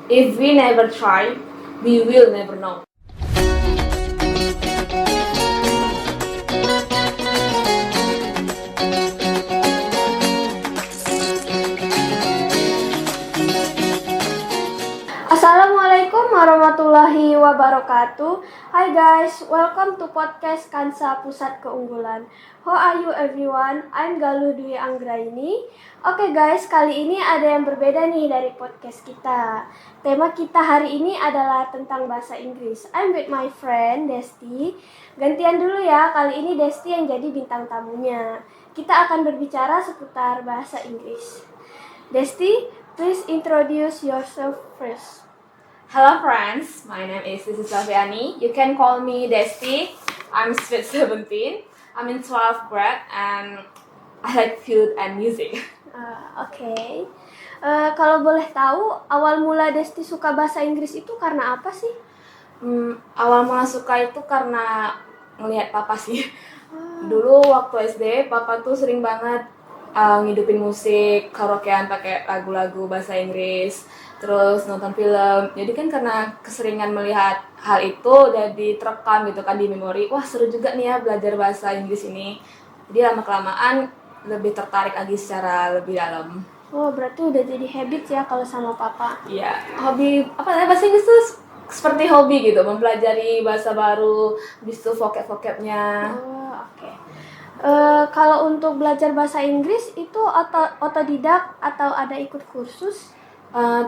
If we never try, we will never know. Assalamualaikum warahmatullahi wabarakatuh. Hi guys, welcome to podcast Kansa Pusat Keunggulan. How are you everyone? I'm Galuh Dwi Anggraini. Oke guys, kali ini ada yang berbeda nih dari podcast kita. Tema kita hari ini adalah tentang bahasa Inggris. I'm with my friend Desti. Gantian dulu ya, kali ini Desti yang jadi bintang tamunya. Kita akan berbicara seputar bahasa Inggris. Desti, please introduce yourself first. Hello friends, my name is Sisi Safiani. You can call me Desti. I'm sweet 17. I'm in 12th grade and I like food and music. Oke. Kalau boleh tahu, awal mula Desti suka bahasa Inggris itu karena apa sih? Awal mula suka itu karena ngelihat papa sih. Dulu waktu SD, papa tuh sering banget ngidupin musik, karaokean pakai lagu-lagu bahasa Inggris, terus nonton film. Jadi kan karena keseringan melihat hal itu jadi terekam gitu kan di memori. Wah, seru juga nih ya belajar bahasa Inggris ini. Jadi lama-kelamaan lebih tertarik lagi secara lebih dalam. Oh, berarti udah jadi habit ya kalau sama papa. Iya, hobi apa ya, bahasa Inggris tuh seperti hobi gitu, mempelajari bahasa baru, habis itu vocab-vocabnya. Oh, oke. Kalau untuk belajar bahasa Inggris itu otodidak atau ada ikut kursus?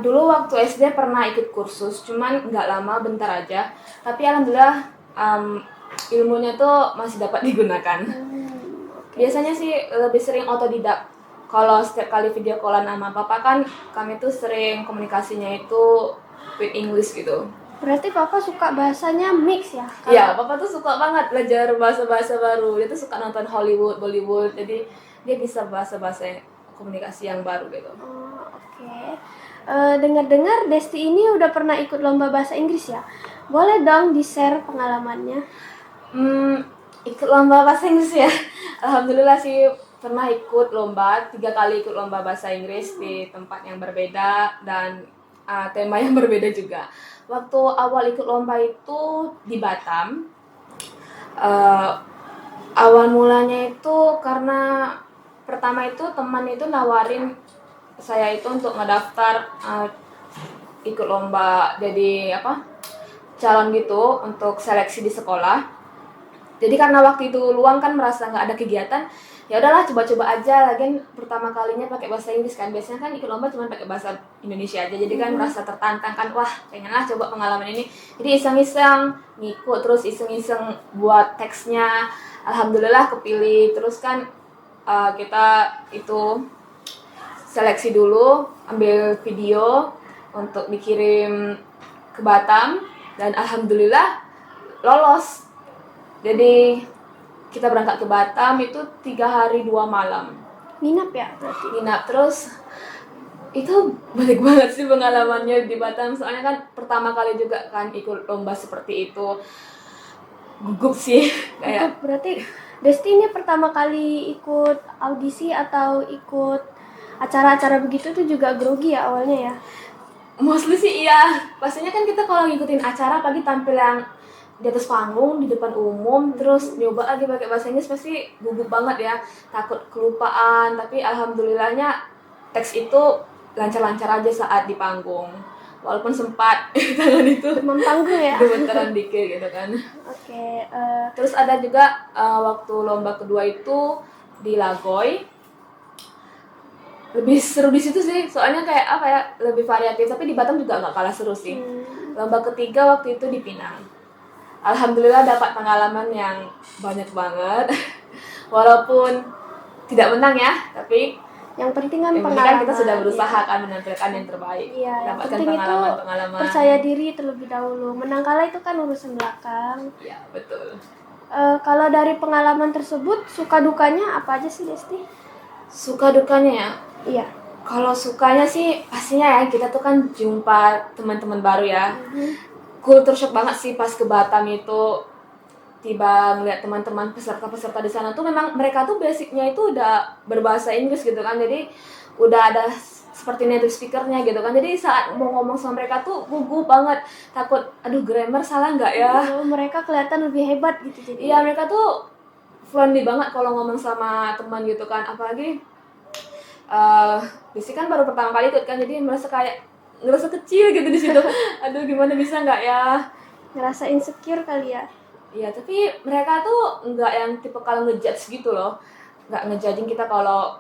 Dulu waktu SD pernah ikut kursus, cuman nggak lama, bentar aja. Tapi alhamdulillah ilmunya tuh masih dapat digunakan. Biasanya sih lebih sering otodidak. Kalau setiap kali video callan sama papa kan, kami tuh sering komunikasinya itu with English gitu. Berarti papa suka bahasanya mix ya? Iya, papa tuh suka banget belajar bahasa-bahasa baru. Dia tuh suka nonton Hollywood, Bollywood. Jadi dia bisa bahasa-bahasa komunikasi yang baru gitu. Oh, oke. Dengar-dengar Desti ini udah pernah ikut lomba bahasa Inggris ya? Boleh dong di-share pengalamannya? Ikut lomba bahasa Inggris ya. Alhamdulillah sih pernah ikut lomba, 3 kali ikut lomba bahasa Inggris di tempat yang berbeda dan tema yang berbeda juga. Waktu awal ikut lomba itu di Batam. Awal mulanya itu karena pertama itu teman itu nawarin saya itu untuk ngedaftar ikut lomba jadi calon gitu untuk seleksi di sekolah. Jadi karena waktu itu luang kan, merasa nggak ada kegiatan, ya udahlah coba-coba aja. Lagian pertama kalinya pakai bahasa Inggris kan, biasanya kan ikut lomba cuma pakai bahasa Indonesia aja. Jadi kan merasa tertantang kan, wah pengenlah coba pengalaman ini. Jadi iseng-iseng ngikut, terus iseng-iseng buat teksnya. Alhamdulillah kepilih. Terus kan kita itu seleksi dulu, ambil video untuk dikirim ke Batam dan alhamdulillah lolos. Jadi kita berangkat ke Batam itu 3 hari 2 malam. Nginap ya berarti? Nginap, terus itu balik banget sih pengalamannya di Batam. Soalnya kan pertama kali juga kan ikut lomba seperti itu. Gugup sih kayak. Berarti Desti ini pertama kali ikut audisi atau ikut acara-acara begitu tuh juga grogi ya awalnya ya? Mostly sih iya. Pastinya kan kita kalau ngikutin acara pagi tampil yang di atas panggung, di depan umum, terus nyoba lagi pakai bahasa Inggris, pasti gugup banget ya, takut kelupaan. Tapi alhamdulillahnya teks itu lancar-lancar aja saat di panggung, walaupun sempat tangan itu Demam panggung ya? gemetaran dikit gitu kan. Oke. Terus ada juga waktu lomba kedua itu di Lagoy. Lebih seru di situ sih, soalnya kayak lebih variatif. Tapi di Batam juga nggak kalah seru sih. Lomba ketiga waktu itu di Pinang. Alhamdulillah dapat pengalaman yang banyak banget. Walaupun tidak menang ya, tapi yang penting kan pengalaman. Kita sudah berusaha kan menampilkan yang terbaik. Iya, dapatkan penting pengalaman-pengalaman. Itu percaya diri terlebih dahulu. Menang kalah itu kan urusan belakang. Iya, betul. Kalau dari pengalaman tersebut, suka dukanya apa aja sih Desti? Suka dukanya ya? Iya. Kalau sukanya sih pastinya ya, kita tuh kan jumpa teman-teman baru ya. Culture shock banget sih pas ke Batam itu, tiba ngeliat teman-teman peserta-peserta di sana tuh memang mereka tuh basicnya itu udah berbahasa Inggris gitu kan. Jadi udah ada seperti native speakernya gitu kan. Jadi saat mau ngomong sama mereka tuh gugup banget, takut aduh grammar salah nggak ya. Mereka kelihatan lebih hebat gitu jadi. Iya, mereka tuh friendly banget kalau ngomong sama teman gitu kan. Apalagi Desi kan baru pertama kali ikut kan, jadi ngerasa kecil gitu di situ. Aduh gimana bisa nggak ya. Ngerasa insecure kali ya. Iya, tapi mereka tuh nggak yang tipe kalau ngejudge gitu loh. Nggak ngejudging kita kalau,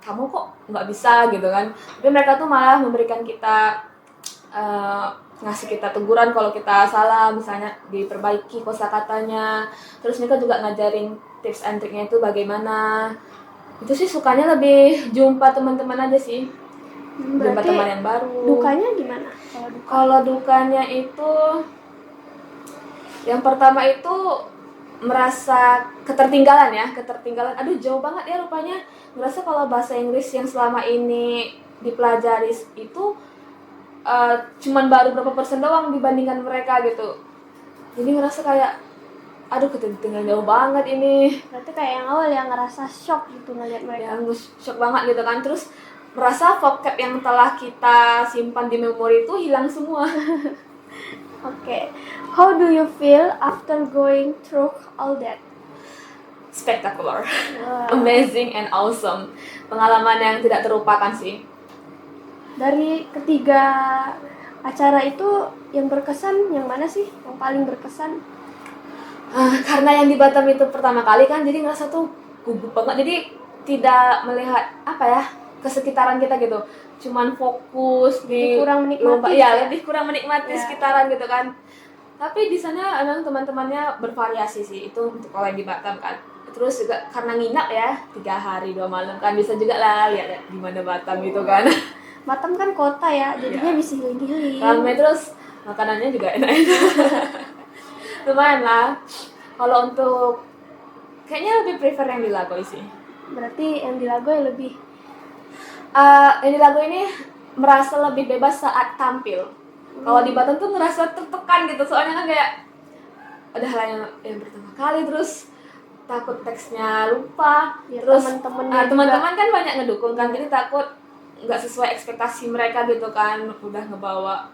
kamu kok nggak bisa gitu kan. Tapi mereka tuh malah memberikan kita, ngasih kita teguran kalau kita salah, misalnya diperbaiki kosakatanya. Terus mereka juga ngajarin tips and triknya itu bagaimana. Itu sih sukanya lebih jumpa teman-teman aja sih. Jumpa Berarti teman yang baru. dukanya gimana? Kalau dukanya itu, yang pertama itu merasa ketertinggalan. Aduh jauh banget ya rupanya. Ngerasa kalau bahasa Inggris yang selama ini dipelajari itu cuman baru berapa persen doang dibandingkan mereka gitu. Jadi ngerasa kayak aduh ketertinggalan jauh banget ini. Berarti kayak yang awal yang ngerasa shock gitu ngeliat mereka. Yang shock banget gitu kan. Terus merasa vocab yang telah kita simpan di memori itu hilang semua. Okay. How do you feel after going through all that? Spectacular. Wow. Amazing and awesome. Pengalaman yang tidak terlupakan sih. Dari ketiga acara itu yang berkesan yang mana sih? Yang paling berkesan? Karena yang di Batam itu pertama kali kan, jadi ngerasa tuh gugup banget. Jadi tidak melihat ke sekitaran kita gitu. Cuman fokus di kurang menikmati. lomba. Iya, lebih kurang menikmati Ya. sekitaran gitu kan. Tapi di sana emang teman-temannya bervariasi sih. Itu untuk kalau yang di Batam kan. Terus juga karena nginap ya 3 hari 2 malam kan, bisa juga lah lihat di mana Batam gitu kan. Batam kan kota ya, jadinya bisa healing-healing. Ramai, terus makanannya juga enak-enak. Lumayan lah. Kalau untuk kayaknya lebih prefer yang di Lagoy sih. Berarti yang di Lagoy lebih Yang di Lagoy ini merasa lebih bebas saat tampil. Kalau di Batam tuh ngerasa tertekan gitu, soalnya kan kayak ada hal yang pertama kali, terus takut teksnya lupa. Ya, terus teman-teman kan banyak ngedukung kan, jadi takut nggak sesuai ekspektasi mereka gitu kan, udah ngebawa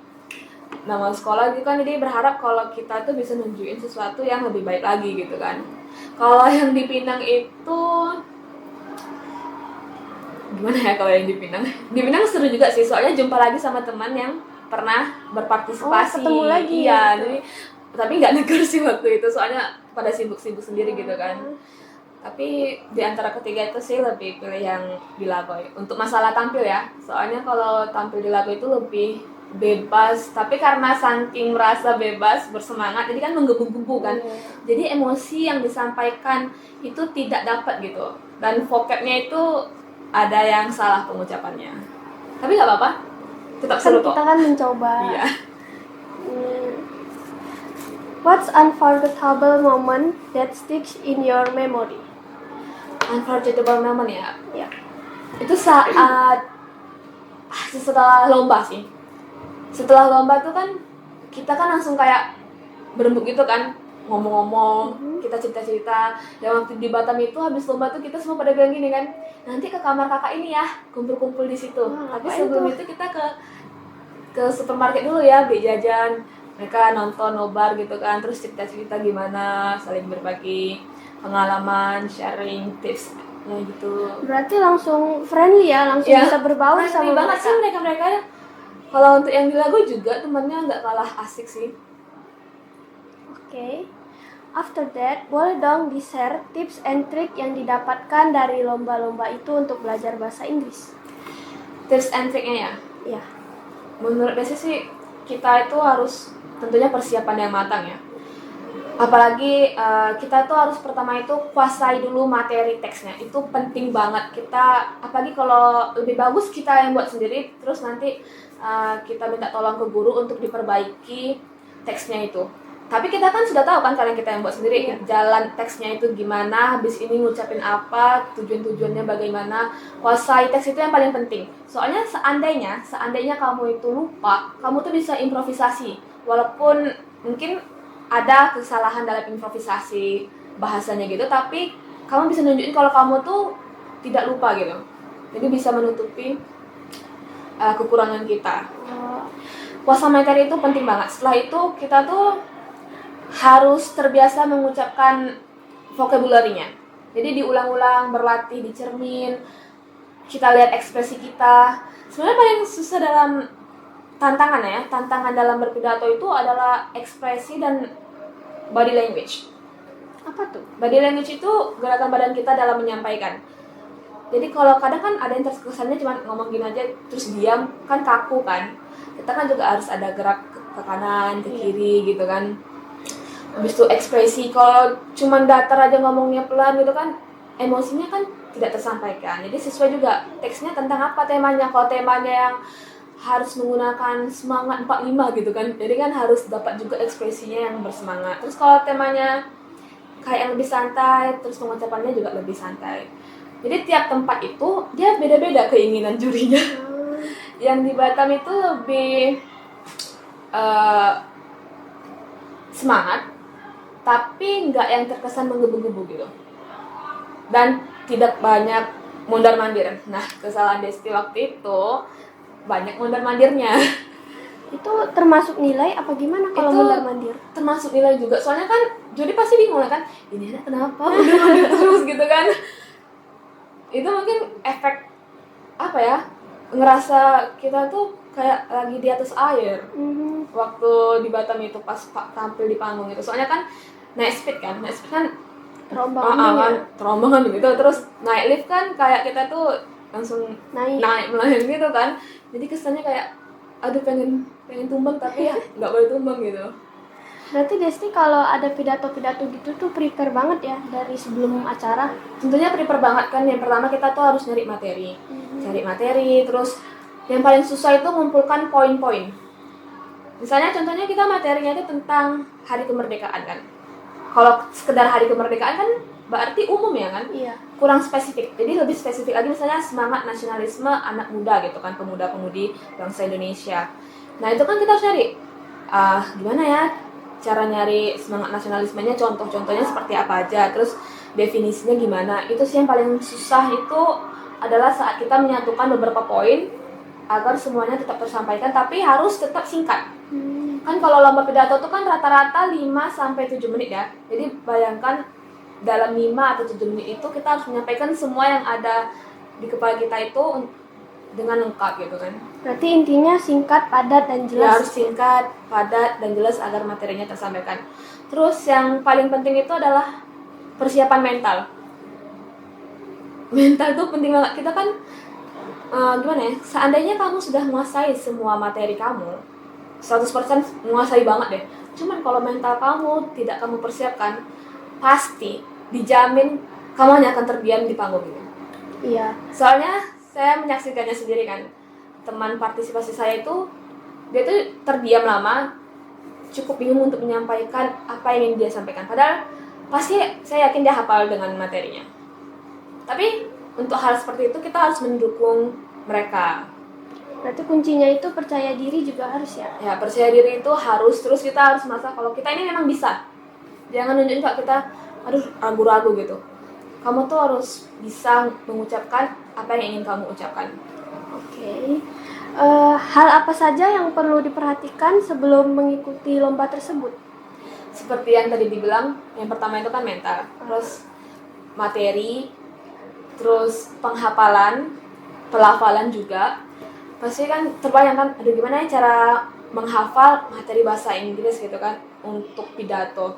nama sekolah gitu kan, jadi berharap kalau kita tuh bisa nunjukin sesuatu yang lebih baik lagi gitu kan. Kalau yang di Pinang itu gimana ya, kalau yang di Pinang seru juga sih, soalnya jumpa lagi sama teman yang pernah berpartisipasi. ketemu lagi iya gitu. Jadi tapi nggak negur sih waktu itu, soalnya pada sibuk-sibuk sendiri gitu kan. Tapi di antara ketiga itu sih lebih pilih yang di Lagoy untuk masalah tampil ya, soalnya kalau tampil di Lagoy itu lebih bebas, tapi karena saking merasa bebas bersemangat jadi kan menggebu-gebu kan. Jadi emosi yang disampaikan itu tidak dapat gitu, dan vocabnya itu ada yang salah pengucapannya, tapi nggak apa-apa, tetap seru kok. Kita kan mencoba. Iya. What's unforgettable moment that sticks in your memory? Unforgettable moment ya, Ya. itu saat setelah lomba sih. Setelah lomba tuh kan kita kan langsung kayak berembuk gitu kan, ngomong-ngomong, kita cerita-cerita. Yang waktu di Batam itu habis lomba tuh kita semua pada bilang gini kan, nanti ke kamar kakak ini ya, kumpul-kumpul di situ. Tapi sebelum itu kita ke supermarket dulu ya, beli jajan. Mereka nonton nobar gitu kan, terus cerita-cerita gimana, saling berbagi pengalaman, sharing tips gitu. Berarti langsung friendly ya, langsung bisa berbaur sama banget mereka. sih mereka. Kalau untuk yang di Lago juga temannya nggak kalah asik sih. Okay. After that, boleh dong di-share tips and trick yang didapatkan dari lomba-lomba itu untuk belajar bahasa Inggris. Tips and tricknya ya? Iya. Menurut Desi sih kita itu harus tentunya persiapan yang matang ya. Apalagi kita tuh harus pertama itu kuasai dulu materi teksnya, itu penting banget. Kita apalagi kalau lebih bagus kita yang buat sendiri, terus nanti kita minta tolong ke guru untuk diperbaiki teksnya itu. Tapi kita kan sudah tahu kan, kalian kita yang buat sendiri, jalan teksnya itu gimana, habis ini ngucapin apa, tujuannya bagaimana. Kuasai teks itu yang paling penting. Soalnya seandainya kamu itu lupa, kamu tuh bisa improvisasi. Walaupun mungkin ada kesalahan dalam improvisasi bahasanya gitu, tapi kamu bisa nunjukin kalau kamu tuh tidak lupa gitu. Jadi bisa menutupi kekurangan kita. Oh, Puasa materi itu penting banget. Setelah itu kita tuh harus terbiasa mengucapkan vocabulary-nya. Jadi diulang-ulang, berlatih di cermin, kita lihat ekspresi kita. Sebenarnya paling susah dalam tantangan dalam berpidato itu adalah ekspresi dan body language. apa tuh? Body language itu gerakan badan kita dalam menyampaikan. Jadi kalau kadang kan ada yang terkesannya cuma ngomong gini aja terus diam, kan kaku kan. Kita kan juga harus ada gerak ke kanan, ke kiri gitu kan. Habis itu ekspresi, kalau cuma datar aja ngomongnya pelan gitu kan, emosinya kan tidak tersampaikan. Jadi sesuai juga teksnya tentang apa temanya. Kalau temanya yang harus menggunakan semangat 45 gitu kan, jadi kan harus dapat juga ekspresinya yang bersemangat. Terus kalau temanya kayak yang lebih santai, terus pengucapannya juga lebih santai. Jadi tiap tempat itu dia beda-beda keinginan jurinya. Yang di Batam itu lebih semangat, tapi nggak yang terkesan menggebu-gebu gitu. Dan tidak banyak mondar-mandir. Nah, kesalahan Desti waktu itu banyak mondar-mandirnya. Itu termasuk nilai apa gimana kalau Itu mondar-mandir? termasuk nilai juga. Soalnya kan juri pasti bingung kan, ini anak kenapa mondar-mandir terus gitu kan. Itu mungkin efek apa ya, ngerasa kita tuh kayak lagi di atas air waktu di Batam itu pas tampil di panggung itu. Soalnya kan naik speed kan Terombang kan terombangan begitu, terus naik lift kan kayak kita tuh langsung naik melayang gitu kan. Jadi kesannya kayak aduh pengen tumbang tapi ya nggak boleh tumbang gitu. Berarti Desti kalau ada pidato-pidato gitu tuh prepare banget ya dari sebelum acara? Tentunya prepare banget kan. Yang pertama kita tuh harus nyari materi, terus yang paling susah itu ngumpulkan poin-poin. Misalnya contohnya kita materinya itu tentang hari kemerdekaan kan. Kalau sekedar hari kemerdekaan kan berarti umum ya kan? Iya. Kurang spesifik. Jadi lebih spesifik lagi misalnya semangat nasionalisme anak muda gitu kan, pemuda-pemudi bangsa Indonesia. Nah, itu kan kita harus nyari gimana ya cara nyari semangat nasionalismenya, contoh-contohnya seperti apa aja, terus definisinya gimana. Itu sih yang paling susah, itu adalah saat kita menyatukan beberapa poin agar semuanya tetap tersampaikan tapi harus tetap singkat. Kan kalau lomba pidato itu kan rata-rata 5-7 menit ya. Jadi bayangkan dalam 5 atau 7 menit itu kita harus menyampaikan semua yang ada di kepala kita itu dengan lengkap gitu kan. Berarti intinya singkat, padat, dan Ya, jelas. harus singkat, padat, dan jelas agar materinya tersampaikan. Terus yang paling penting itu adalah persiapan mental. Mental itu penting banget. Kita kan gimana ya, seandainya kamu sudah menguasai semua materi kamu 100% menguasai banget deh, cuman kalau mental kamu tidak kamu persiapkan, pasti dijamin kamu hanya akan terdiam di panggung itu. Iya. Soalnya saya menyaksikannya sendiri kan, teman partisipasi saya itu dia tuh terdiam lama, cukup bingung untuk menyampaikan apa yang ingin dia sampaikan, padahal pasti saya yakin dia hafal dengan materinya. Tapi untuk hal seperti itu kita harus mendukung mereka. Berarti kuncinya itu percaya diri juga harus ya? Ya, percaya diri itu harus, terus kita harus merasa kalau kita ini memang bisa. Jangan nunjukin kalau kita aduh ragu-ragu gitu. Kamu tuh harus bisa mengucapkan apa yang ingin kamu ucapkan. Oke. Hal apa saja yang perlu diperhatikan sebelum mengikuti lomba tersebut? Seperti yang tadi dibilang, yang pertama itu kan mental, terus materi, terus penghafalan, pelafalan juga. Pasti kan terbayangkan, aduh gimana ya cara menghafal materi bahasa Inggris gitu kan untuk pidato.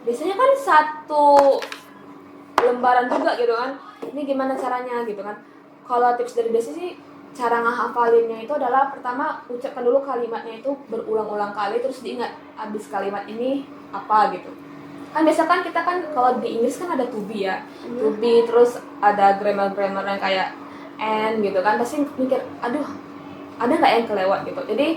Biasanya kan satu lembaran juga gitu kan, ini gimana caranya gitu kan. Kalau tips dari Desi sih, cara ngehafalinnya itu adalah pertama ucapkan dulu kalimatnya itu berulang-ulang kali, terus diingat abis kalimat ini apa gitu. Kan biasa kan kita kan kalau di Inggris kan ada to be ya, to be, terus ada grammar yang kayak and gitu kan, pasti mikir aduh ada nggak yang kelewat gitu. Jadi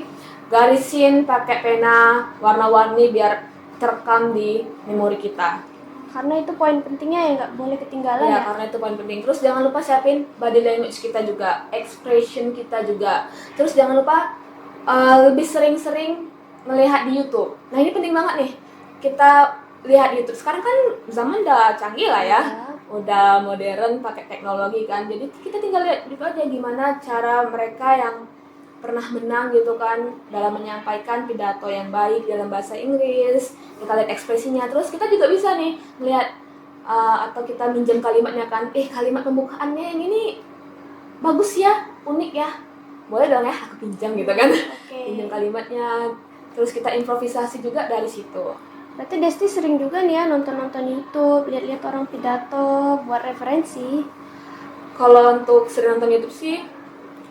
garisin pakai pena warna-warni biar terekam di memori kita. Karena itu poin pentingnya ya, nggak boleh ketinggalan ya. Karena itu poin penting. Terus jangan lupa siapin body language kita juga, expression kita juga. Terus jangan lupa lebih sering-sering melihat di YouTube. Nah ini penting banget nih, kita lihat YouTube. Sekarang kan zaman udah canggih lah ya, udah modern, pakai teknologi kan. Jadi kita tinggal lihat juga aja gimana cara mereka yang pernah menang gitu kan dalam menyampaikan pidato yang baik dalam bahasa Inggris, kita lihat ekspresinya, terus kita juga bisa nih melihat atau kita minjem kalimatnya kan, kalimat pembukaannya yang ini bagus ya, unik ya, boleh dong ya aku pinjam gitu kan. Pinjam kalimatnya, terus kita improvisasi juga dari situ. Berarti Desti sering juga nih ya nonton-nonton YouTube, lihat-lihat orang pidato, buat referensi. Kalau untuk sering nonton YouTube sih,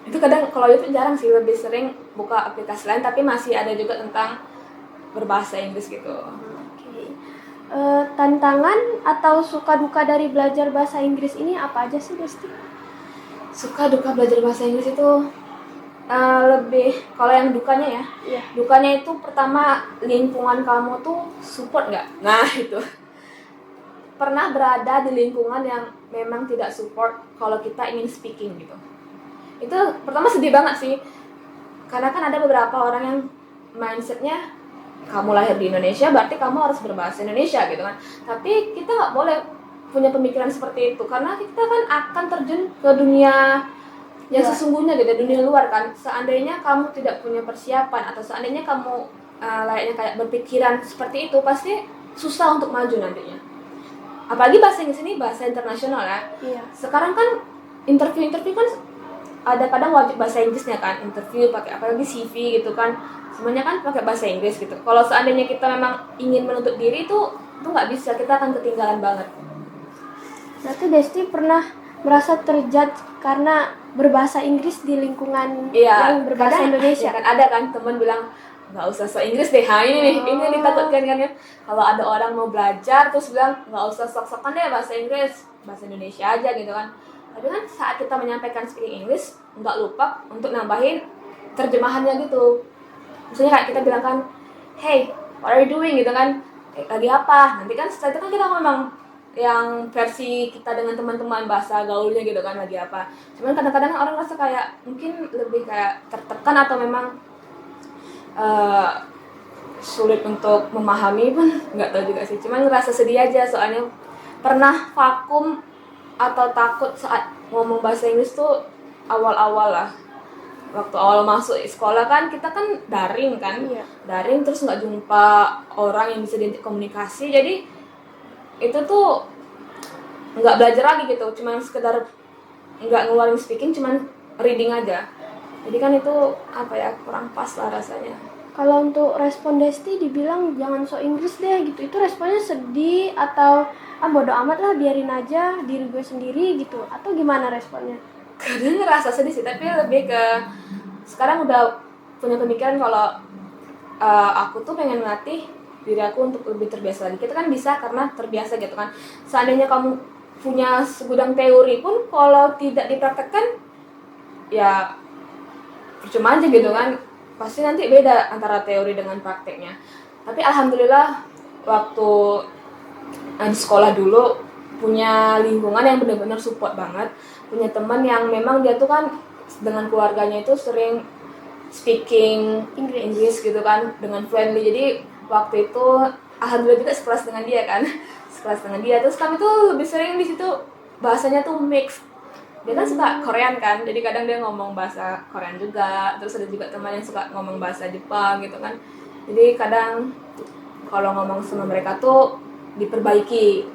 itu kadang kalau YouTube jarang sih, lebih sering buka aplikasi lain, tapi masih ada juga tentang berbahasa Inggris gitu. Tantangan atau suka duka dari belajar bahasa Inggris ini apa aja sih Desti? Suka duka belajar bahasa Inggris itu lebih, kalau yang dukanya ya, Iya. dukanya itu pertama, lingkungan kamu tuh support nggak? Nah itu, pernah berada di lingkungan yang memang tidak support kalau kita ingin speaking gitu. Itu pertama sedih banget sih, karena kan ada beberapa orang yang mindsetnya kamu lahir di Indonesia berarti kamu harus berbahasa Indonesia gitu kan. Tapi kita nggak boleh punya pemikiran seperti itu, karena kita kan akan terjun ke dunia yang sesungguhnya gitu, dunia luar kan. Seandainya kamu tidak punya persiapan atau seandainya kamu layaknya kayak berpikiran seperti itu, pasti susah untuk maju nantinya. Apalagi bahasa Inggris ini bahasa internasional ya. Iya. Sekarang kan interview kan ada kadang wajib bahasa Inggrisnya kan, interview pakai apalagi CV gitu kan, semuanya kan pakai bahasa Inggris gitu. Kalau seandainya kita memang ingin menuntut diri itu nggak bisa, kita akan ketinggalan banget. Berarti Desti pernah merasa terjudge karena berbahasa Inggris di lingkungan yang berbahasa Indonesia. Ya kan ada kan teman bilang nggak usah sok Inggris deh, ini yang ditakutkan kan ya. Kalau ada orang mau belajar terus bilang nggak usah sok-sokan deh bahasa Inggris, bahasa Indonesia aja gitu kan. Tapi kan saat kita menyampaikan speaking English, nggak lupa untuk nambahin terjemahannya gitu. Misalnya kayak kita bilang kan, hey, what are you doing gitu kan, lagi apa? Nanti kan setelah itu kan kita memang yang versi kita dengan teman-teman bahasa gaulnya gitu kan, lagi apa. Cuman kadang-kadang orang rasa kayak mungkin lebih kayak tertekan atau memang sulit untuk memahami pun nggak tahu juga sih. Cuman ngerasa sedih aja soalnya pernah vakum atau takut saat ngomong bahasa Inggris tuh awal-awal lah. Waktu awal masuk sekolah kan kita kan daring kan, daring terus nggak jumpa orang yang bisa diajak komunikasi, jadi itu tuh nggak belajar lagi gitu, cuman sekedar nggak ngeluarin speaking, cuman reading aja. Jadi kan itu apa ya, kurang pas lah rasanya. Kalau untuk respon Desti dibilang jangan sok Inggris deh gitu, itu responnya sedih atau bodo amat lah biarin aja diri gue sendiri gitu, atau gimana responnya? Kadang ngerasa sedih sih, tapi lebih ke sekarang udah punya pemikiran kalau aku tuh pengen melatih diri aku untuk lebih terbiasa lagi. Kita kan bisa karena terbiasa gitu kan. Seandainya kamu punya segudang teori pun kalau tidak dipraktekkan ya percuma aja gitu kan. Pasti nanti beda antara teori dengan prakteknya. Tapi alhamdulillah waktu di sekolah dulu punya lingkungan yang benar-benar support banget, punya teman yang memang dia tuh kan dengan keluarganya itu sering speaking Inggris gitu kan dengan friendly. Jadi waktu itu alhamdulillah juga sekelas dengan dia kan, sekelas dengan dia. Terus kami tuh lebih sering di situ bahasanya tuh mix. Dia kan suka Korean kan, jadi kadang dia ngomong bahasa Korean juga. Terus ada juga teman yang suka ngomong bahasa Jepang gitu kan. Jadi kadang kalau ngomong sama mereka tuh diperbaiki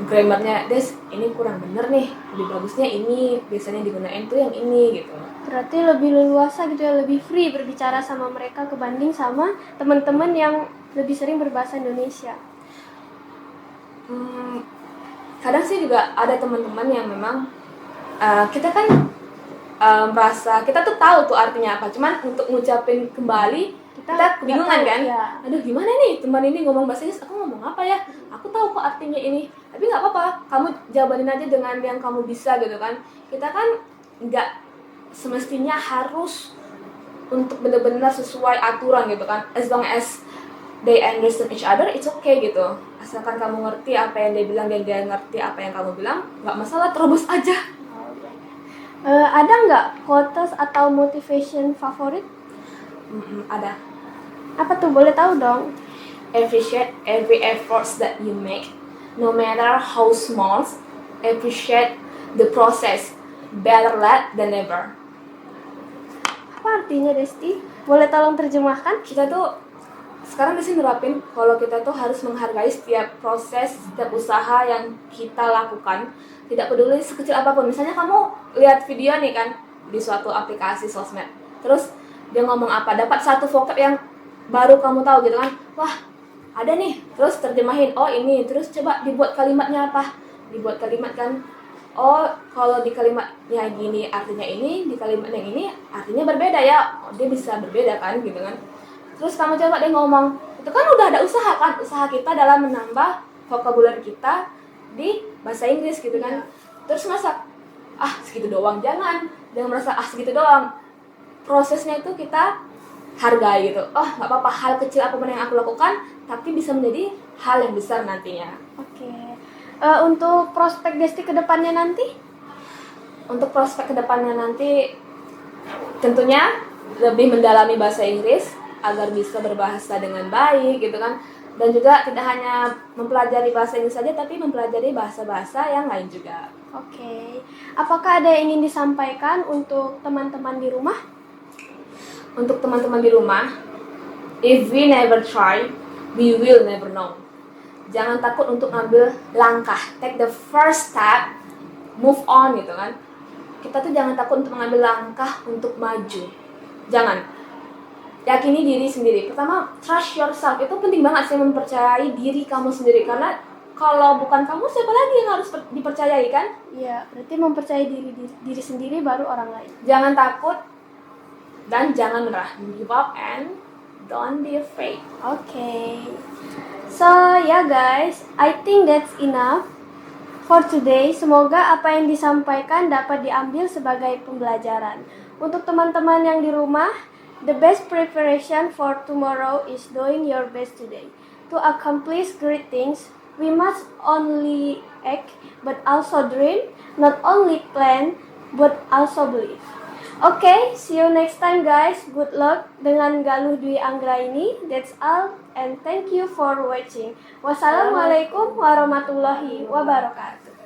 grammarnya, Des ini kurang bener nih, lebih bagusnya ini, biasanya digunain tuh yang ini gitu. Berarti lebih leluasa gitu ya, lebih free berbicara sama mereka kebanding sama teman-teman yang lebih sering berbahasa Indonesia. Kadang sih juga ada teman-teman yang memang kita kan merasa kita tuh tahu tuh artinya apa, cuman untuk ngucapin kembali kita kebingungan kan. Aduh gimana nih teman ini ngomong bahasa Inggris, aku ngomong apa ya, aku tahu kok artinya ini, tapi nggak apa-apa, kamu jawabanin aja dengan yang kamu bisa gitu kan. Kita kan nggak semestinya harus untuk benar-benar sesuai aturan gitu kan. As long as they understand each other, it's okay gitu. Asalkan kamu ngerti apa yang dia bilang dan dia ngerti apa yang kamu bilang, nggak masalah, terobos aja. Ada nggak quotes atau motivation favorit? Ada. Apa tuh, boleh tahu dong? Appreciate every efforts that you make, no matter how small. Appreciate the process. Better late than never. Apa artinya Desti? Boleh tolong terjemahkan? Kita tuh sekarang di sini nerapin kalau kita tuh harus menghargai setiap proses, setiap usaha yang kita lakukan, tidak peduli sekecil apapun. Misalnya kamu lihat video nih kan di suatu aplikasi sosmed, terus dia ngomong apa, dapat satu vocab yang baru kamu tahu gitu kan, wah ada nih, terus terjemahin, oh ini, terus coba dibuat kalimatnya apa, dibuat kalimat kan, oh kalau di kalimatnya gini artinya ini, di kalimat yang ini artinya berbeda ya, oh, dia bisa berbeda kan gitu kan. Terus kamu coba deh ngomong, itu kan udah ada usaha kan, usaha kita dalam menambah vocabulary kita di bahasa Inggris gitu kan. Terus masa segitu doang, jangan merasa segitu doang. Prosesnya itu kita hargai gitu. Oh nggak apa-apa, hal kecil apapun yang aku lakukan, tapi bisa menjadi hal yang besar nantinya. Oke. Untuk prospek Desti ke depannya nanti? Untuk prospek kedepannya nanti tentunya lebih mendalami bahasa Inggris agar bisa berbahasa dengan baik gitu kan, dan juga tidak hanya mempelajari bahasa Inggris saja tapi mempelajari bahasa-bahasa yang lain juga. Oke. Apakah ada yang ingin disampaikan untuk teman-teman di rumah? Untuk teman-teman di rumah, if we never try, we will never know. Jangan takut untuk ngambil langkah, take the first step, move on gitu kan. Kita tuh jangan takut untuk mengambil langkah untuk maju. Jangan. Yakini diri sendiri. Pertama, trust yourself. Itu penting banget sih, mempercayai diri kamu sendiri. Karena kalau bukan kamu, siapa lagi yang harus dipercayai kan? Iya, berarti mempercayai diri sendiri baru orang lain. Jangan takut dan jangan menyerah. Give up and don't be afraid. Okay. So, guys, I think that's enough for today. Semoga apa yang disampaikan dapat diambil sebagai pembelajaran. Untuk teman-teman yang di rumah, the best preparation for tomorrow is doing your best today. To accomplish great things, we must only act, but also dream, not only plan, but also believe. Okay, see you next time guys. Good luck dengan Galuh Dwi Anggraini. That's all, and thank you for watching. Wassalamualaikum warahmatullahi wabarakatuh.